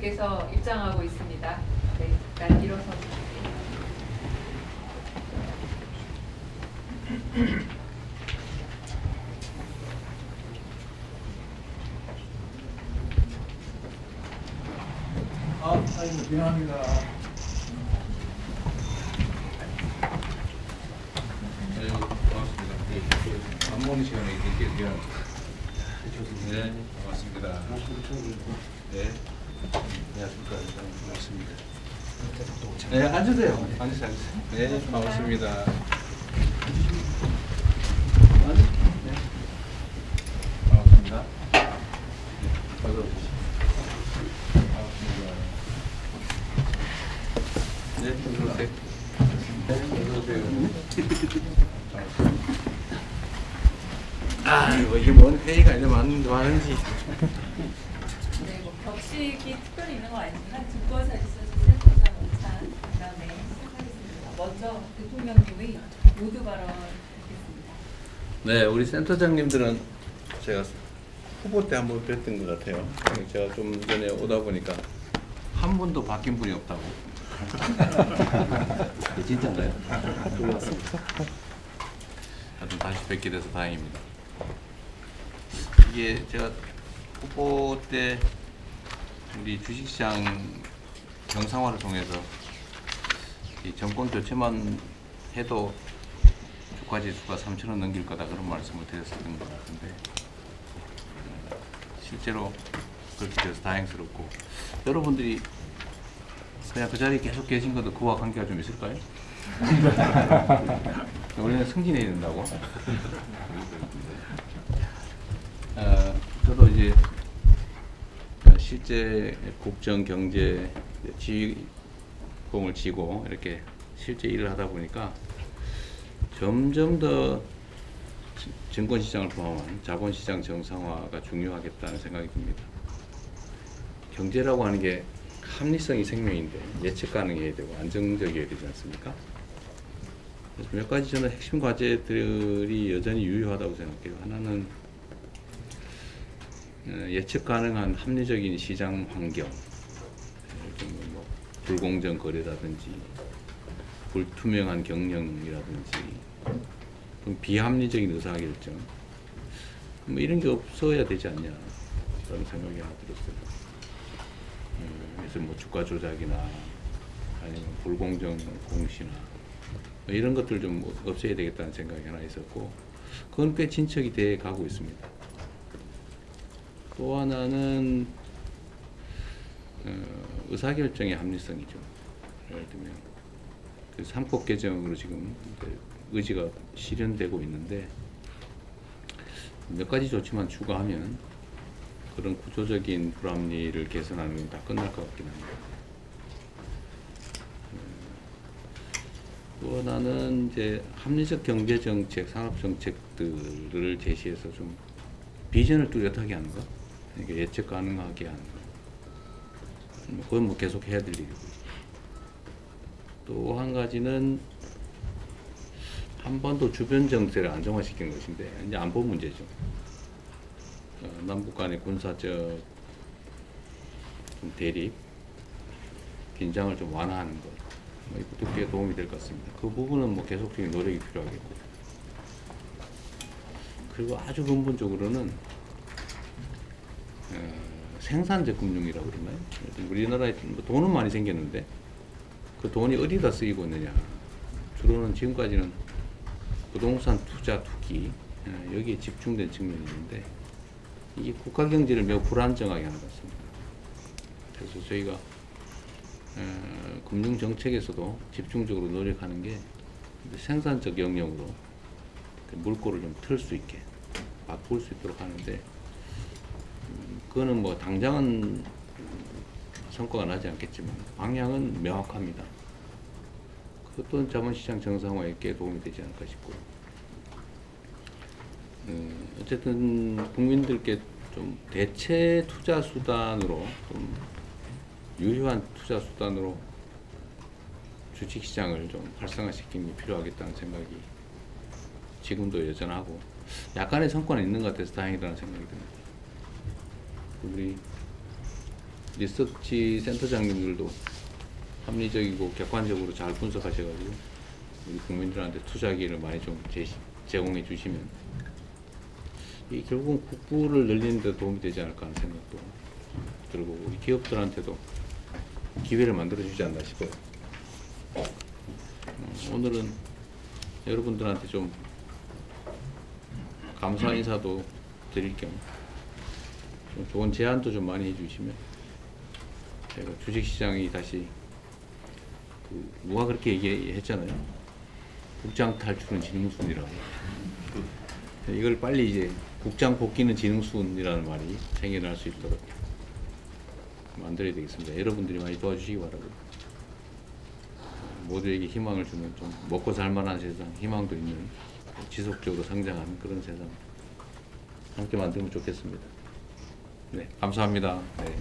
대표께서 입장하고 있습니다. 네, 잠깐 일어서 주세요. 미안합니다. 네, 고맙습니다. 밥 먹는 시간에 이렇게 미안합니다. 네, 반갑습니다. 네, 안녕하십니까. 반갑습니다. 네, 앉으세요. 앉으세요. 네, 반갑습니다. 네, 반갑습니다. 어서 오십시오. 반갑습니다. 네, 어서 오세요. 네, 어서 오세요. 아, 이게 뭔 회의가 이제 많은지. 네, 뭐 격식이 특별히 있는 건 아니지만 증거사실서 센터장 오찬 그다음에 시작하겠습니다. 먼저 대통령님의 모두 발언하겠습니다. 네, 우리 센터장님들은 제가 후보 때 한번 뵀던 것 같아요. 제가 좀 전에 오다 보니까 한 분도 바뀐 분이 없다고. 네, 진짜인가요? 놀랐습니다. 하여튼 다시 뵙게 돼서 다행입니다. 이게 제가 후보 때 우리 주식시장 정상화를 통해서 이 정권 교체만 해도 주가지수가 3,000원 넘길 거다 그런 말씀을 드렸었던 것 같은데 실제로 그렇게 돼서 다행스럽고 여러분들이 그냥 그 자리에 계속 계신 것도 그와 관계가 좀 있을까요? 원래는 승진해야 된다고. 저도 이제 실제 국정 경제 지휘공을 쥐고 이렇게 실제 일을 하다 보니까 점점 더 증권시장을 포함한 자본시장 정상화가 중요하겠다는 생각이 듭니다. 경제라고 하는 게 합리성이 생명인데 예측 가능해야 되고 안정적이어야 되지 않습니까? 그래서 몇 가지 저는 핵심 과제들이 여전히 유효하다고 생각해요. 하나는 예측 가능한 합리적인 시장 환경, 뭐 불공정 거래라든지 불투명한 경영이라든지 비합리적인 의사결정 뭐 이런 게 없어야 되지 않냐 그런 생각이 하나 들었어요. 그래서 뭐 주가 조작이나 아니면 불공정 공시나 뭐 이런 것들 좀 없애야 되겠다는 생각이 하나 있었고 그건 꽤 진척이 돼 가고 있습니다. 또 하나는 의사결정의 합리성이죠. 예를 들면 그 3법 개정으로 지금 의지가 실현되고 있는데 몇 가지 좋지만 추가하면 그런 구조적인 불합리를 개선하는 건 다 끝날 것 같긴 합니다. 또 하나는 이제 합리적 경제 정책, 산업 정책들을 제시해서 좀 비전을 뚜렷하게 하는 것, 그러니까 예측 가능하게 하는 것. 그건 뭐 계속 해야 될 일이고. 또 한 가지는 한반도 주변 정세를 안정화시키는 것인데 이제 안보 문제죠. 남북 간의 군사적 대립, 긴장을 좀 완화하는 것, 이것도 꽤 도움이 될 것 같습니다. 그 부분은 뭐 계속적인 노력이 필요하겠고, 그리고 아주 근본적으로는 생산적 금융이라고 그러나요? 우리나라에 돈은 많이 생겼는데 그 돈이 어디다 쓰이고 있느냐? 주로는 지금까지는 부동산 투자, 투기 여기에 집중된 측면이 있는데 이게 국가 경제를 매우 불안정하게 하는 것 같습니다. 그래서 저희가 금융 정책에서도 집중적으로 노력하는 게 생산적 영역으로 물꼬를 좀 틀 수 있게 바꿀 수 있도록 하는데 그거는 뭐 당장은 성과가 나지 않겠지만 방향은 명확합니다. 그것도 자본시장 정상화에 꽤 도움이 되지 않을까 싶고요. 어쨌든 국민들께 좀 대체 투자 수단으로 좀 유효한 투자 수단으로 주식시장을 좀 활성화시킴이 필요하겠다는 생각이 지금도 여전하고 약간의 성과는 있는 것 같아서 다행이라는 생각이 듭니다. 우리 리서치 센터장님들도 합리적이고 객관적으로 잘 분석하셔가지고 우리 국민들한테 투자 기회를 많이 좀 제공해 주시면 이 결국은 국부를 늘리는 데 도움이 되지 않을까 하는 생각도 들고 우리 기업들한테도 기회를 만들어 주지 않나 싶어요. 오늘은 여러분들한테 좀 감사 인사도 드릴 겸 좀 좋은 제안도 좀 많이 해주시면 제가 주식시장이 다시 누가 그렇게 얘기했잖아요. 국장 탈출은 지능순이라고. 이걸 빨리 이제 국장 복귀는 지능순이라는 말이 생겨날 수 있도록 만들어야 되겠습니다. 여러분들이 많이 도와주시기 바라고. 모두에게 희망을 주는 좀 먹고 살만한 세상, 희망도 있는 지속적으로 성장하는 그런 세상 함께 만들면 좋겠습니다. 네, 감사합니다. 네.